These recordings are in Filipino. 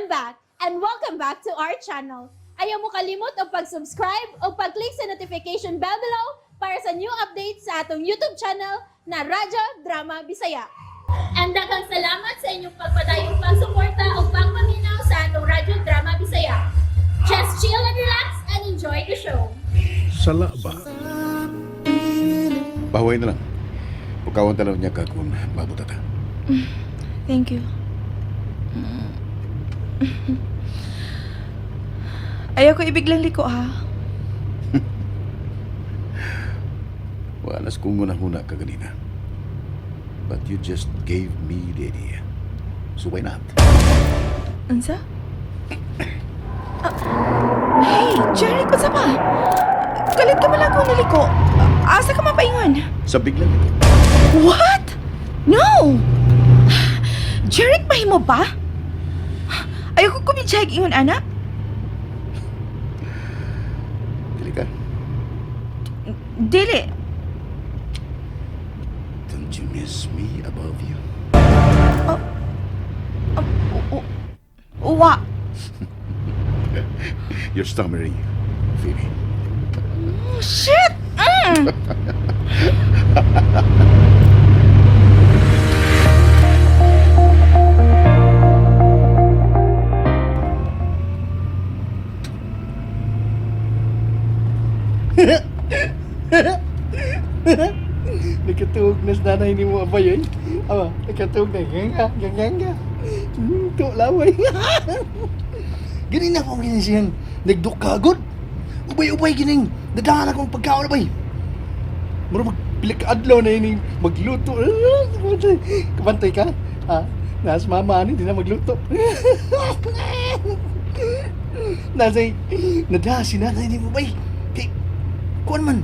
back and welcome back to our channel. Ayaw mo kalimot o pag-subscribe o pag-click sa notification bell below para sa new updates sa atong YouTube channel na Radyo Drama Bisaya. And daghang salamat sa inyong pagpadayong pagsuporta o pagpaminaw sa atong Radyo Drama Bisaya. Just chill and relax and enjoy the show. Sala ba? Bahuay na lang. Pukawan talaw niya ka kung mabuta ta. Thank you. Ayaw ko ibiglang liko, ha? Walas kung muna ka ganina. But you just gave me the idea. So why not? Ansa? Hey, Jerry, pa pa? Kalit ka malang kung naliko. Asa ka mapaingon? Sa biglang ito. What? No! Jerry, mahimo ba? Ayaw ko kumitsahig ingon, anak. Dili ka. Dili. Don't you miss me above you? Wa. You're stammering, Phoebe. Shit! Nakatuog na sa nanay ni mo abay eh. Awa, nakatuog na ganga. Ito laway. Gini na akong gini siyang nagdukagod. Ubay-ubay gining dadahan akong pagkaon abay. Mura magpilik adlaw na ini magluto. Kabantay ka? Ha? Nas mama ni di na magluto. Nasay nadasi nanay ni mo bay. Kay kuan man.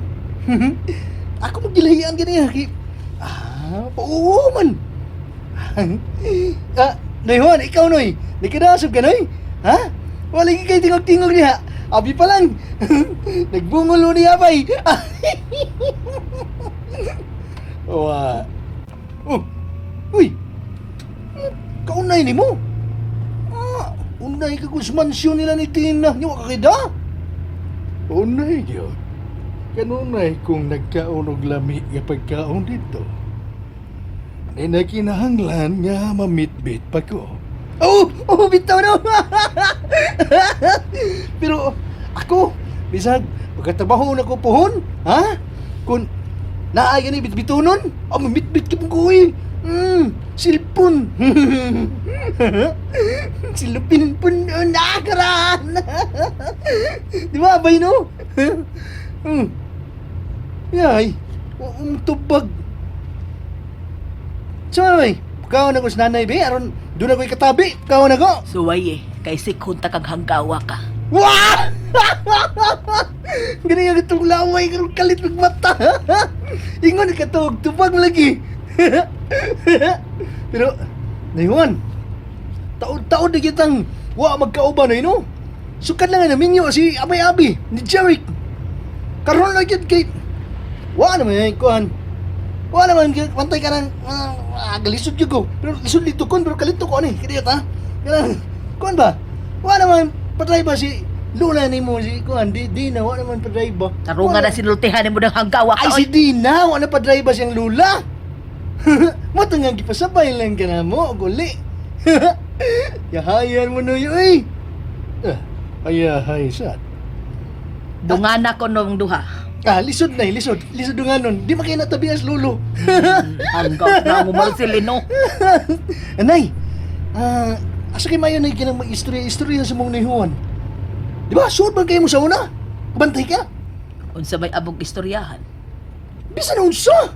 Ako maggilahian ganyan kay oo man. Noy, ikaw Noy, nakadasog ka Noy? Ha? Wala kay tingog-tingog niya. Abi pa lang. Nagbungol niya bay. Wa. Uy. Kaunay ni mo. Unay ka kus mansyon nila ni Tina. Nyo ka kida? Unay gyud. Kanunay kung nagkaon og lami nga pagkaon dito. Ay nakinahanglan nga mamitbit pa ko. Bitaw na! Pero ako, bisag, pagkatabaho na ko pohon, ha? Kung naaya ni bitbitunon, mamitbit ka po ko eh. Silpon. Silupin po nakaran. Di ba, abay no? Yay, tubag. Sabay, pagkawan ako sa nanay, be, aron doon ako ikatabi, pagkawan ako. Suway kay sikunta kang hanggawa ka. Wah! Ganyan ang itong laway, karong kalit ng mata. Ingon ka to, tubag lagi. Pero, nayuan, taon-taon na kitang magkauban na no? Sukat lang nga namin yun si Abay-Abi, ni Jeric. Karoon lang yun kay... naman kuhan. Naman, pantay ka ng... galisod yun ko. Pero lisod dito kon, pero kalito ko ano eh. Kaya ta? Kuhan ba? Naman, patay ba si... Lula ni mo si kuhan, Dina, naman patay ba? Tarungan na sinultihan mo ng hanggawa ka. Ay, si Dina, na patay ba siyang lula? Matangang kipasabay lang ka na mo, guli. Yahayan mo na yun, eh. Ayahay, sad. Dungana ko nung duha. Lisod na lisod. Lisod nga nun. Di makina tabi as lulo. Hanggaw na mo Marcelino. Anay, asa kay mayo na ikinang mag-istorya sa mong nihuan. Di ba, suod ba kayo mo sa una? Bantay ka? Unsa may abog istoryahan. Bisa na unsa?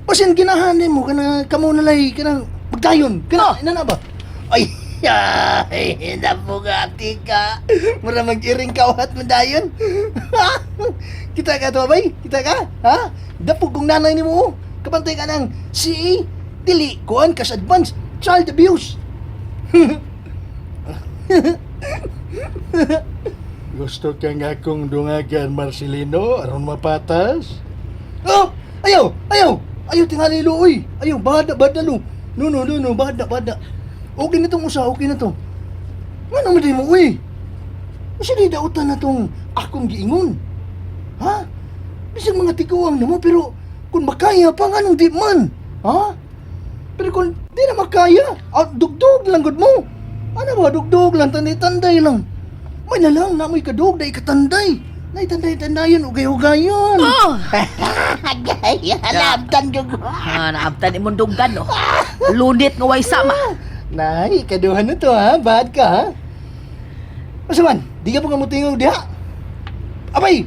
Pasin ginahanin mo, kamo nalay, kanang pagdayon. Ina na ba? Ay, napugati ka. Mura mag-iring kawat mo dayon. Kita ka to, abay? Kita ka? Ha? Dapog kong nanay ni mo. Kapantay ka ng CA. Dili, kuhan kas advance child abuse. Gusto ka nga akong dungagan, Marcelino, aron mapatas? Ayaw! Ayaw, tingali luoy! Ayaw, bada, lo. No, bada. Okay na tong usa, okay na to. Nga naman din mo, uy. Kasi di dautan na tong akong giingon. Ha? Bisag mga tiguang na mo, pero kung makaya pa, nga nung di man. Ha? Pero kung di na makaya, dugdog lang gud mo. Ano ba, dugdog lang, tanday-tanday lang. May na lang, namoy kadug, na ikatanday. Na itanday-tandayan, ugay-ugayan. Oh! Gaya, labtan yung... Naabtan imong dunggan, no? Lunit nga way sama. Nay, kaduhan na to, ha? Bad ka, ha? Asa man, di ka pa kamutingog diha. Abay,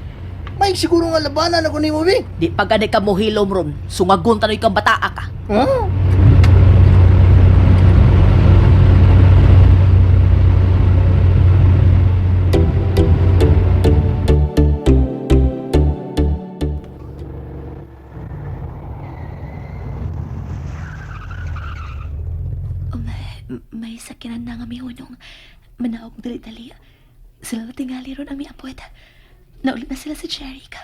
may siguro nga labanan ako ni mo, bi. Di pa gani ka mo hilom ron. Sungagon tanoy kang bataa ka. Ha? May sakinan na nga mi hunong. Manaog dali-dali. Sila na tingali ron ang mi apuet. Naulit na sila si Jeric.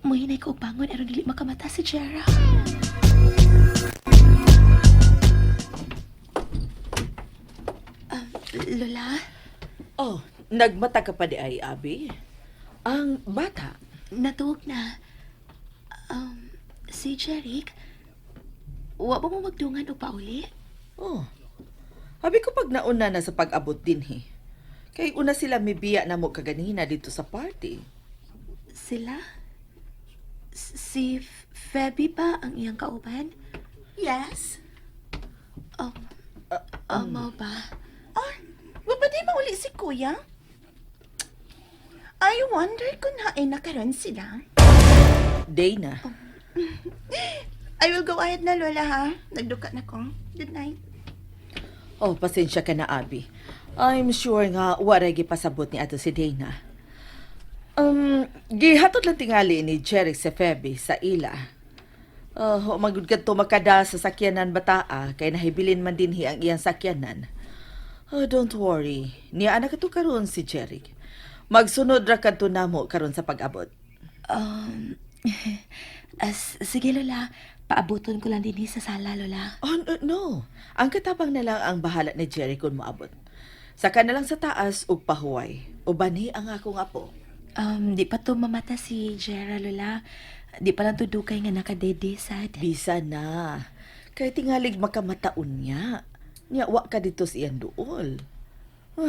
Muhinay ko bangon aron dili makamata si Jera. Lola? Oh, nagmata ka pa di ay, Abi. Ang bata. Natuog na. Si Jeric, wa ba mo magdungan o pauli? Oh, habi ko pag nauna na sa pag-abot din Kay una sila mibiya na mo kaganina dito sa party. Sila? Si Feby ba ang iyang kauban? Yes. Mo ba? Wa ba di mauli si Kuya? I wonder kung hain na karon sila. Dana. I will go ahead na, Lola, ha? Nagduka na ko. Good night. Oh, pasensya ka na, Abi. I'm sure nga waray gipasabot ni ato si Dana. Gihatod lang tingali ni Jeric si Feby sa ila. Magud kadto makada sa sakyanan bataa kay nahibilin man dinhi ang iyang sakyanan. Don't worry. Niya anak kato karon si Jeric. Magsunod ra kadto namo karon sa pag-abot. Sige, Lola. Paabuton ko lang din sa sala, Lola. Oh, no. Ang katabang na lang ang bahala ni Jerry kung maabot. Saka na lang sa taas ug pahuway. Ubani ang akong apo. Di pa to mamata si Jera, Lola. Di pa lang to dukay nga nakadede, sad. Bisa na. Kay tingalig makamataon niya. Niya wa ka dito sa iyang duol.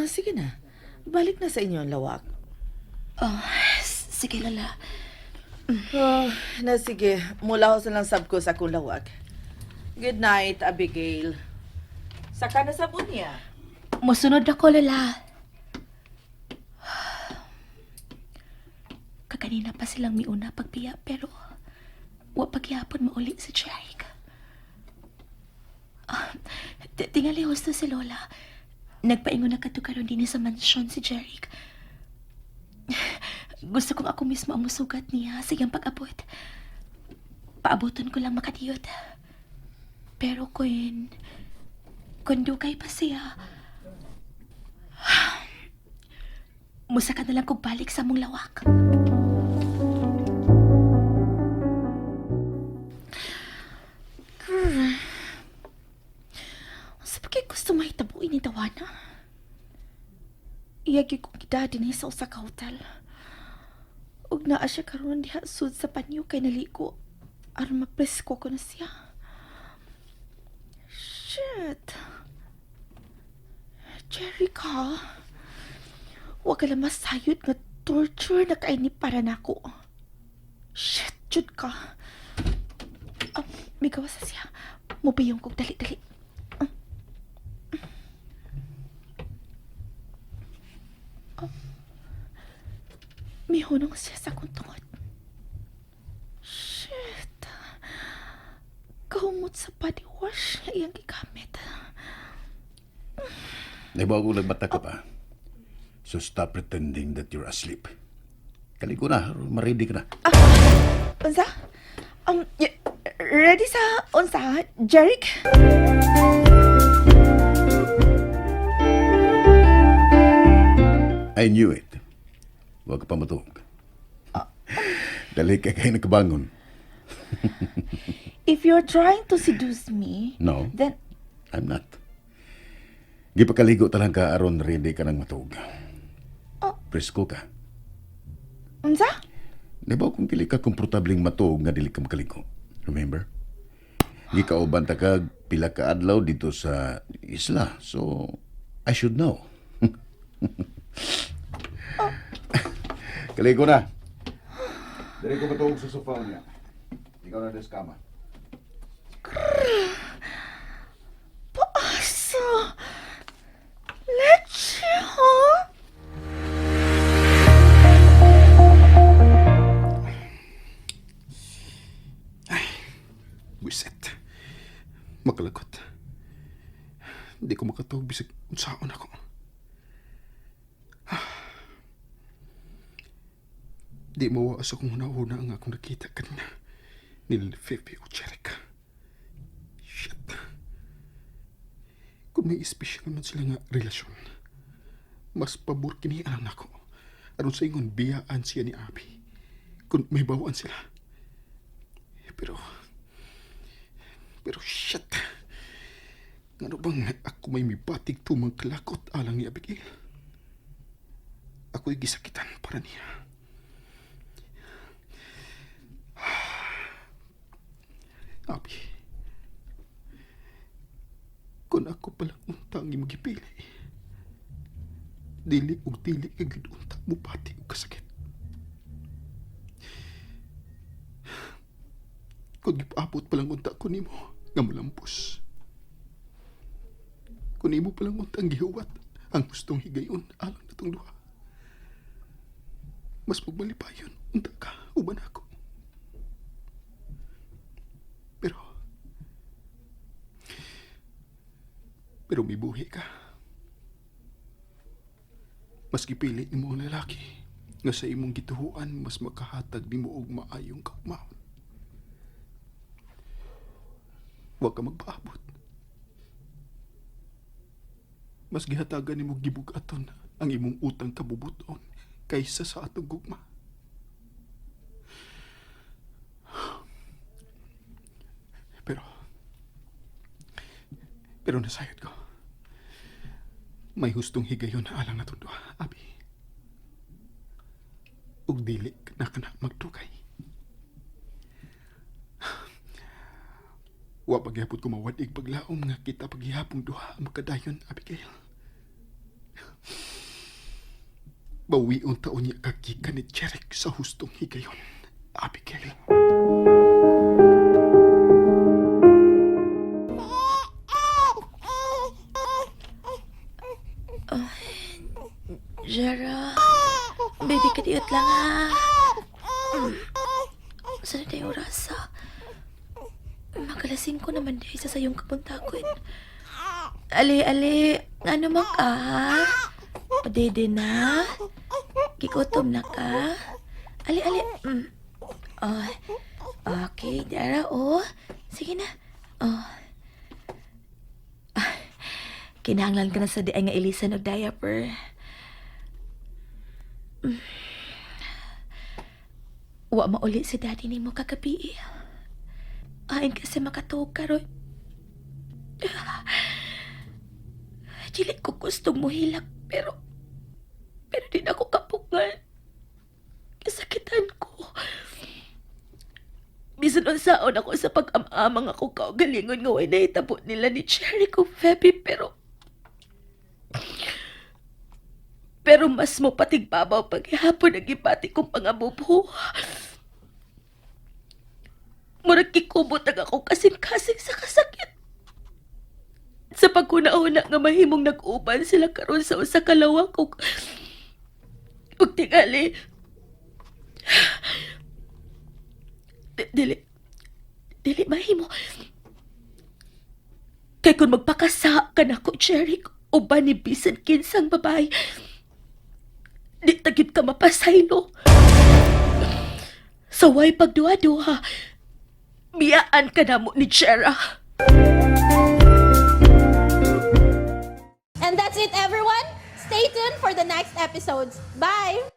Sige na. Balik na sa inyong lawak. Sige, Lola. Na sige. Mula ko sa lang sab ko sa akong lawak. Good night, Abigail. Saka na sabon niya. Musunod ako, Lola. Kaganina pa silang miuna pagpiya, pero wa pagyapon mauli si Jeric. Tingali husto si Lola. Nagpaingon na katukaron din sa mansyon si Jeric. Gusto kong ako mismo ang musugat niya sa iyang pag-abot. Paabuton ko lang makatiyot. Pero kung dugay pa siya, musa ka na lang kong balik sa mong lawak. Sa pagkay gusto mahitabuin ni Dawana? Iyagi kong gidadi na sa usa ka hotel. Ug naa siya karon diha sud sa panyo kay naliko aron mapresko ko na siya. Shit. Jerica. Wa ka lang masayod nga torture na kaini para nako. Shit, jud ka. May gawa sa siya. Mupiyong kong dali-dali. May hunong siya sa kong tungod. Shit. Kahumot sa body wash na iyang gigamit. Naibaw ko nagbata ka pa. So stop pretending that you're asleep. Kaliko na, maredy ka na. Unsa? Ready sa unsa, Jeric? I knew it. Huwag ka pa matulog. Dali ka kayo nakabangon. If you're trying to seduce me, No, then I'm not. Gipakaligo talang ka aron ready ka ng matug. Presko ka. Unsa? Di ba kung dili ka komportabling matug nga dili ka makaligo? Remember? Gikauban ta kag pila ka adlaw dito sa isla. So, I should know. Kaligo na. Dali ko matug sa sofa niya. Ikaw na des kama. Paasa? Leche, ha? Wiset. Makalagot. Hindi ko makatawag bisag unsaon ako. Di mawaas akong una-una ang akong nakita kanina. Nila Fefe o Jerica. Shit. Kung may espesyal man sila nga relasyon, mas pabor kinianan ako. Aron sa ingon biyaan siya ni Abby. Kung may bawaan sila. Pero shit. Ano bang ako may mibatig tumang kalakot alang ni Abigail? Ako'y gisakitan para niya. Abi, kung ako palang untang yung magipili, dili kag unta mo pati o kasakit. Kung ipaabot palang unta ko nimo nga malampos. Kung nimo palang unta ang gihuwat ang gustong higayon alang na tong duha. Mas magmalipayon unta ka uban ako. Pero may buhi ka. Mas gipili ni mo ang lalaki nga sa imong gituhuan mas makahatag nimo og maayong kaugmahon. Huwag ka magpaabot. Mas gihatagan nimo gibugaton ang imong utang kabubuton kaysa sa atong gugma. Pero nasayod ko. May hustong higayon alang na tundo, Abi. Ug dili na ka na magtukay. Wa pagyapon ko mawadig paglaom nga kita paghihapong duha ang magkadayon, Abigail. Bawion taon niya kakika ni Jeric sa hustong higayon, Abigail. Jara, baby ka diot lang ha. Saan na tayo oras ha? Magalasing ko naman di sa sayong kapuntakon. Ali, ano man ka ha? Padede na? Gigutom na ka? Ali. Oh, okay, Jara, oh. Sige na. Oh. Kinahanglan ka na sa diay nga ilisan og diaper. Wa mauli si daddy ni mo kagabi. Ain kasi makatuog ka ron. Dili ko gustong muhilak pero di na ako kapungan. Kasakitan ko. Bisan unsaon ako sa pag-amamang ako kaugalingon nga way nahitabo nila ni Cherry ko, Feby, pero mas mo patigbabaw paghihapon ang ipati kong pangabubo. Murag kikubot ang ako kasing-kasing sa kasakit. Sa pagkuna-una nga mahimong nag-uban sila karon sa usa ka lawak ug tingali. Dili mahimo. Kay kung magpakasa ka na ko, Cherry, uban ni bisan kinsang babae, di tagid ka mapasaylo. Sa way pagduha-duha, biyaan ka na mo ni Chera. And that's it, everyone. Stay tuned for the next episodes. Bye!